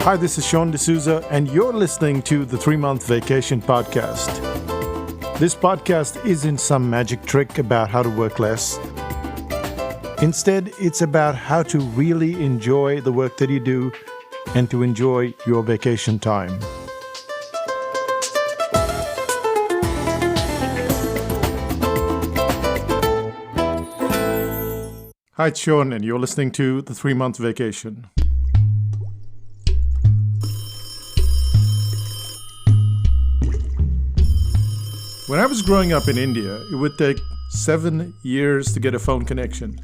Hi, this is Sean D'Souza, and you're listening to the 3-Month Vacation Podcast. This podcast isn't some magic trick about how to work less. Instead, it's about how to really enjoy the work that you do and to enjoy your vacation time. Hi, it's Sean, and you're listening to the 3-Month Vacation. When I was growing up in India, it would take 7 years to get a phone connection.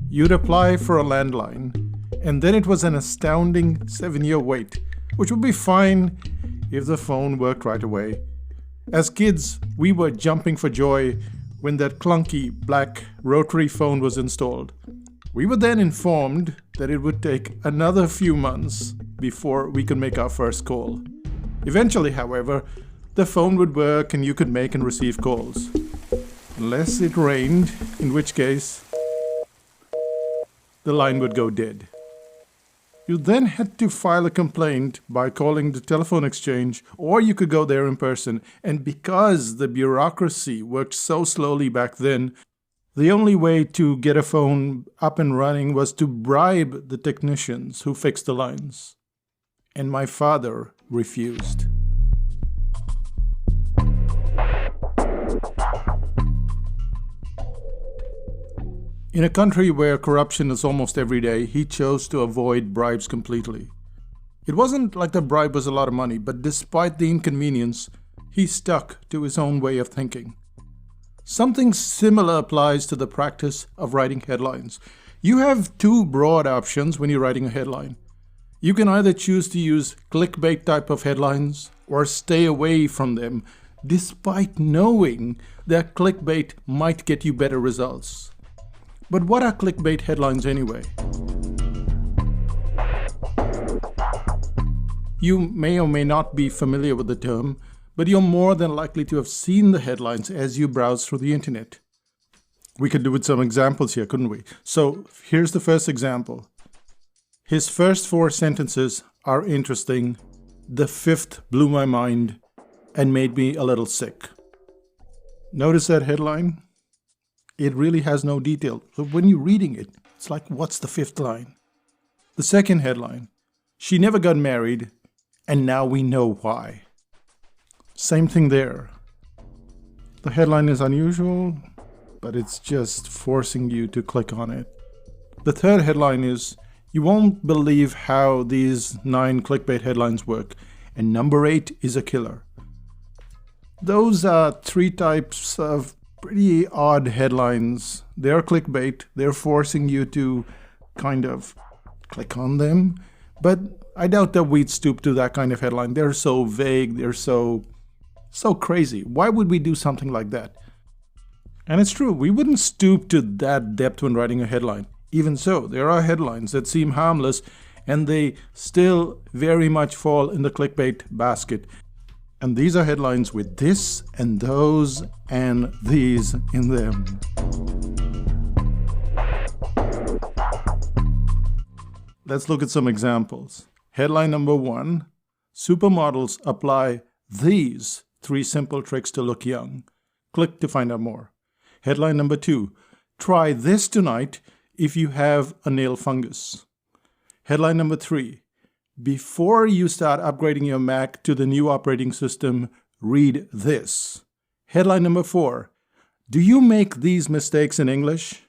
You'd apply for a landline, and then it was an astounding 7-year wait, which would be fine if the phone worked right away. As kids, we were jumping for joy when that clunky black rotary phone was installed. We were then informed that it would take another few months before we could make our first call. Eventually, however, the phone would work and you could make and receive calls. Unless it rained, in which case the line would go dead. You then had to file a complaint by calling the telephone exchange, or you could go there in person. And because the bureaucracy worked so slowly back then, the only way to get a phone up and running was to bribe the technicians who fixed the lines. And my father refused. In a country where corruption is almost every day, he chose to avoid bribes completely. It wasn't like the bribe was a lot of money, but despite the inconvenience, he stuck to his own way of thinking. Something similar applies to the practice of writing headlines. You have two broad options when you're writing a headline. You can either choose to use clickbait type of headlines or stay away from them, despite knowing that clickbait might get you better results. But what are clickbait headlines anyway? You may or may not be familiar with the term, but you're more than likely to have seen the headlines as you browse through the internet. We could do with some examples here, couldn't we? So here's the first example. His first 4 sentences are interesting. The 5th blew my mind and made me a little sick. Notice that headline? It really has no detail. So when you're reading it, it's like, what's the 5th line? The second headline, she never got married, and now we know why. Same thing there. The headline is unusual, but it's just forcing you to click on it. The third headline is, you won't believe how these 9 clickbait headlines work, and number 8 is a killer. Those are 3 types of pretty odd headlines. They're clickbait. They're forcing you to kind of click on them. But I doubt that we'd stoop to that kind of headline. They're so vague. They're so crazy. Why would we do something like that? And it's true. We wouldn't stoop to that depth when writing a headline. Even so, there are headlines that seem harmless and they still very much fall in the clickbait basket. And these are headlines with this and those and these in them. Let's look at some examples. Headline number 1, supermodels apply these 3 simple tricks to look young. Click to find out more. Headline number 2, try this tonight if you have a nail fungus. Headline number 3, before you start upgrading your Mac to the new operating system, read this. Headline number 4, do you make these mistakes in English?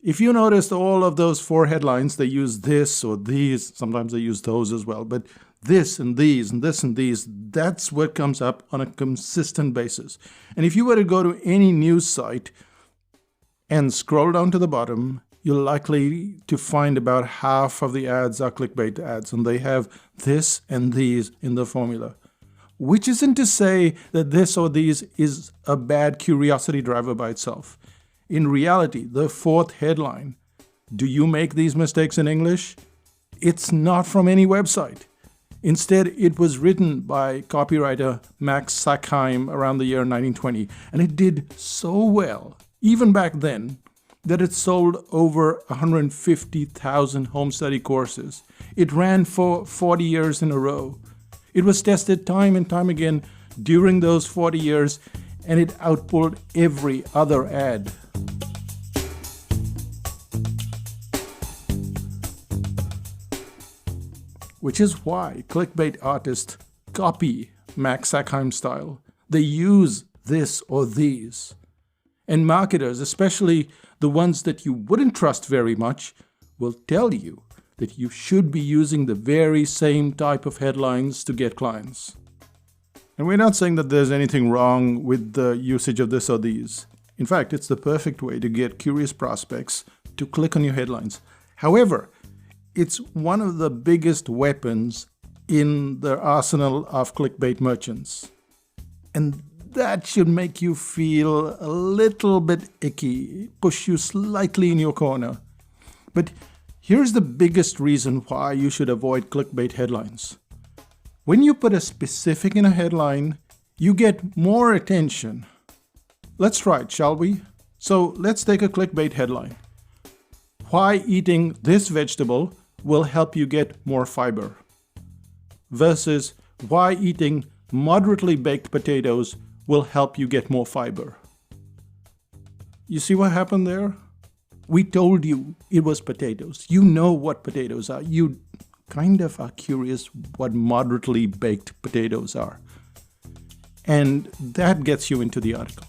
If you noticed all of those 4 headlines, they use this or these, sometimes they use those as well, but this and these and this and these, that's what comes up on a consistent basis. And if you were to go to any news site and scroll down to the bottom, you're likely to find about half of the ads are clickbait ads, and they have this and these in the formula. Which isn't to say that this or these is a bad curiosity driver by itself. In reality, the 4th headline, do you make these mistakes in English? It's not from any website. Instead, it was written by copywriter Max Sackheim around the year 1920, and it did so well, even back then, that it sold over 150,000 home study courses. It ran for 40 years in a row. It was tested time and time again during those 40 years, and it outpulled every other ad. Which is why clickbait artists copy Max Sackheim's style. They use this or these. And marketers, especially the ones that you wouldn't trust very much, will tell you that you should be using the very same type of headlines to get clients. And we're not saying that there's anything wrong with the usage of this or these. In fact, it's the perfect way to get curious prospects to click on your headlines. However, it's one of the biggest weapons in the arsenal of clickbait merchants. And that should make you feel a little bit icky, push you slightly in your corner. But here's the biggest reason why you should avoid clickbait headlines. When you put a specific in a headline, you get more attention. Let's try it, shall we? So let's take a clickbait headline. Why eating this vegetable will help you get more fiber. Versus why eating moderately baked potatoes will help you get more fiber. You see what happened there? We told you it was potatoes. You know what potatoes are. You kind of are curious what moderately baked potatoes are. And that gets you into the article.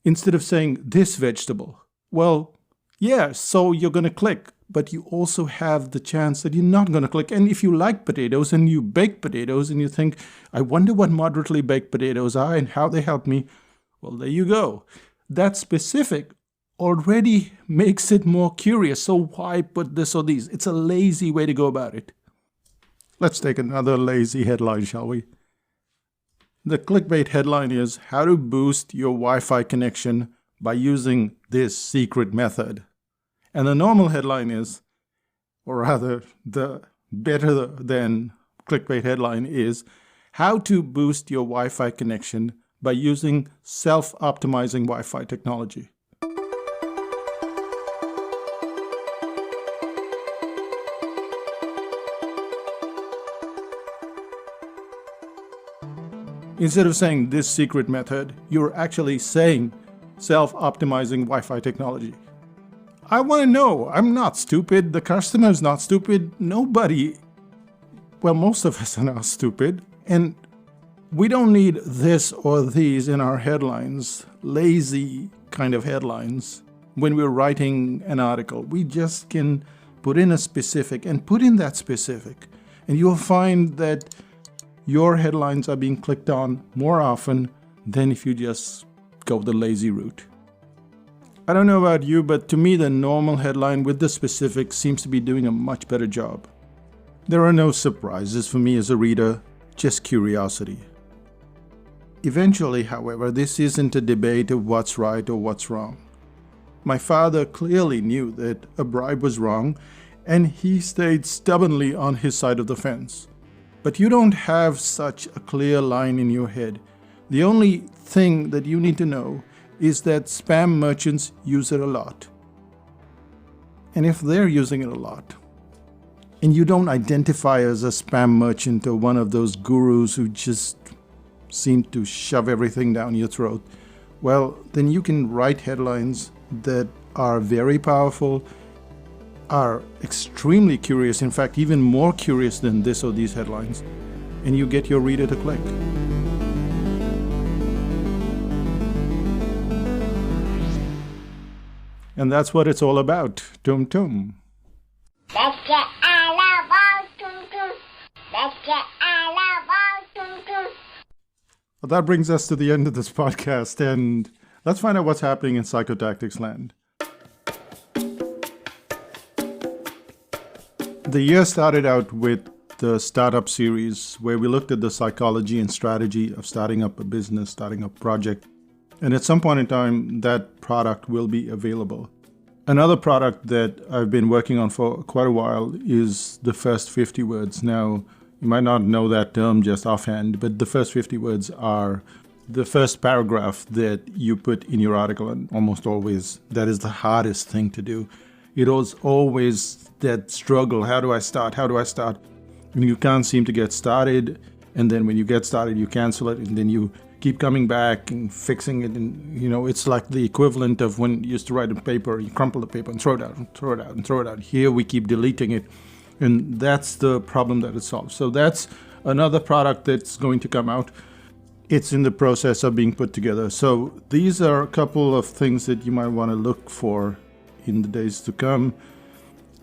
Instead of saying this vegetable, well, yeah, so you're going to click, but you also have the chance that you're not going to click. And if you like potatoes and you bake potatoes and you think, I wonder what moderately baked potatoes are and how they help me, well, there you go. That specific already makes it more curious. So why put this or these? It's a lazy way to go about it. Let's take another lazy headline, shall we? The clickbait headline is how to boost your Wi-Fi connection by using this secret method. And the normal headline is, or rather the better than clickbait headline is, how to boost your Wi-Fi connection by using self-optimizing Wi-Fi technology. Instead of saying this secret method, you're actually saying self-optimizing Wi-Fi technology. I want to know. I'm not stupid. The customer is not stupid. Nobody, well, most of us are not stupid. And we don't need this or these in our headlines, lazy kind of headlines. When we're writing an article, we just can put in a specific and put in that specific. And you'll find that your headlines are being clicked on more often than if you just go the lazy route. I don't know about you, but to me the normal headline with the specific seems to be doing a much better job. There are no surprises for me as a reader, just curiosity. Eventually, however, this isn't a debate of what's right or what's wrong. My father clearly knew that a bribe was wrong, and he stayed stubbornly on his side of the fence. But you don't have such a clear line in your head. The only thing that you need to know is that spam merchants use it a lot. And if they're using it a lot, and you don't identify as a spam merchant or one of those gurus who just seem to shove everything down your throat, well, then you can write headlines that are very powerful, are extremely curious, in fact, even more curious than this or these headlines, and you get your reader to click. And that's what it's all about. Tum tum. Let's get all about tum tum. Let's get all about tum tum. Well, that brings us to the end of this podcast, and let's find out what's happening in psychotactics land. The year started out with the startup series, where we looked at the psychology and strategy of starting up a business, starting up a project. And at some point in time, that product will be available. Another product that I've been working on for quite a while is the first 50 words. Now, you might not know that term just offhand, but the first 50 words are the first paragraph that you put in your article, and almost always that is the hardest thing to do. It was always that struggle. How do I start? How do I start? And you can't seem to get started. And then when you get started, you cancel it. And then you keep coming back and fixing it. And, it's like the equivalent of when you used to write a paper, you crumple the paper and throw it out and throw it out and throw it out. Here we keep deleting it. And that's the problem that it solves. So that's another product that's going to come out. It's in the process of being put together. So these are a couple of things that you might want to look for in the days to come.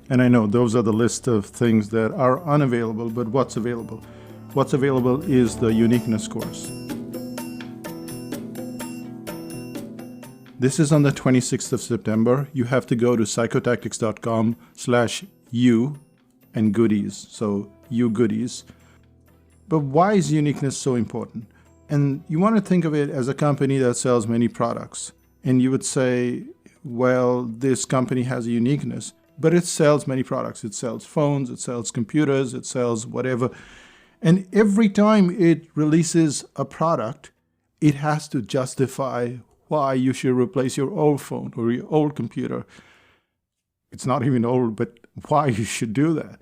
And I know those are the list of things that are unavailable, but what's available? What's available is the uniqueness course. This is on the 26th of September. You have to go to psychotactics.com/you and goodies. So you goodies. But why is uniqueness so important? And you want to think of it as a company that sells many products. And you would say, well, this company has a uniqueness, but it sells many products. It sells phones, it sells computers, it sells whatever. And every time it releases a product, it has to justify why you should replace your old phone or your old computer. It's not even old, but why you should do that.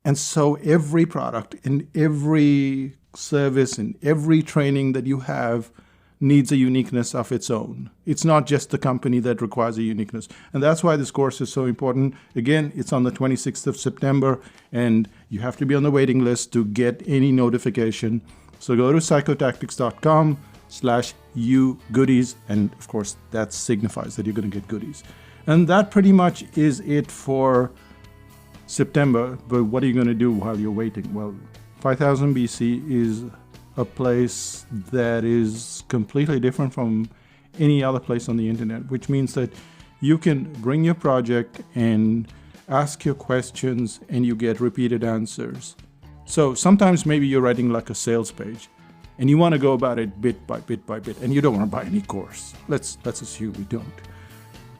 And so every product and every service and every training that you have needs a uniqueness of its own. It's not just the company that requires a uniqueness. And that's why this course is so important. Again, it's on the 26th of September, and you have to be on the waiting list to get any notification. So go to psychotactics.com/you goodies, and of course that signifies that you're going to get goodies. And that pretty much is it for September. But what are you going to do while you're waiting? Well, 5000 BC is a place that is completely different from any other place on the internet, which means that you can bring your project and ask your questions and you get repeated answers. So sometimes maybe you're writing like a sales page and you want to go about it bit by bit by bit, and you don't want to buy any course. Let's assume you don't.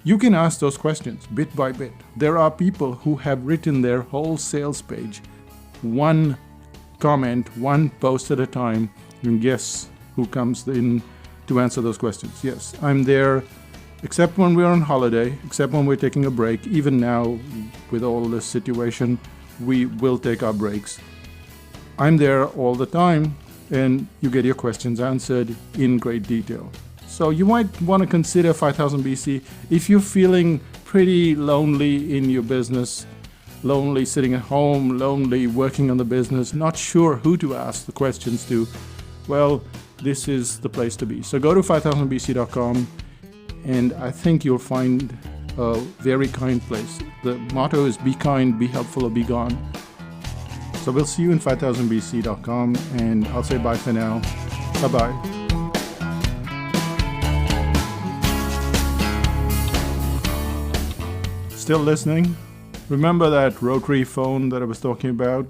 You can ask those questions bit by bit. There are people who have written their whole sales page, one comment, one post at a time, and guess who comes in to answer those questions? Yes, I'm there, except when we're on holiday, except when we're taking a break. Even now, with all this situation, we will take our breaks. I'm there all the time, and you get your questions answered in great detail. So you might want to consider 5000 BC if you're feeling pretty lonely in your business, lonely sitting at home, lonely working on the business, not sure who to ask the questions to. Well, this is the place to be. So go to 5000bc.com, and I think you'll find a very kind place. The motto is be kind, be helpful, or be gone. So we'll see you in 5000bc.com, and I'll say bye for now. Bye-bye. Still listening? Remember that rotary phone that I was talking about?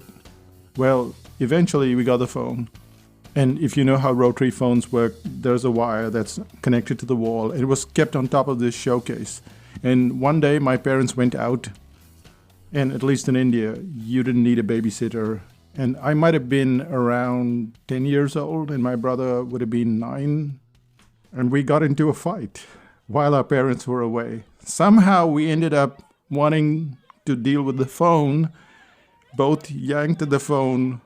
Well, eventually we got the phone. And if you know how rotary phones work, there's a wire that's connected to the wall. It was kept on top of this showcase. And one day my parents went out, and at least in India, you didn't need a babysitter. And I might have been around 10 years old, and my brother would have been 9. And we got into a fight while our parents were away. Somehow we ended up wanting to deal with the phone. Both yanked at the phone.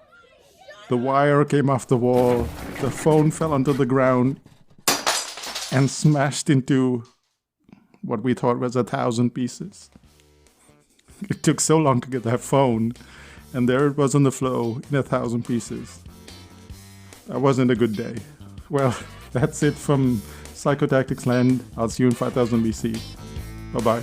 The wire came off the wall. The phone fell onto the ground and smashed into what we thought was 1,000 pieces. It took so long to get that phone, and there it was on the floor in 1,000 pieces. That wasn't a good day. Well, that's it from Psychotactics Land. I'll see you in 5000 BC. Bye-bye.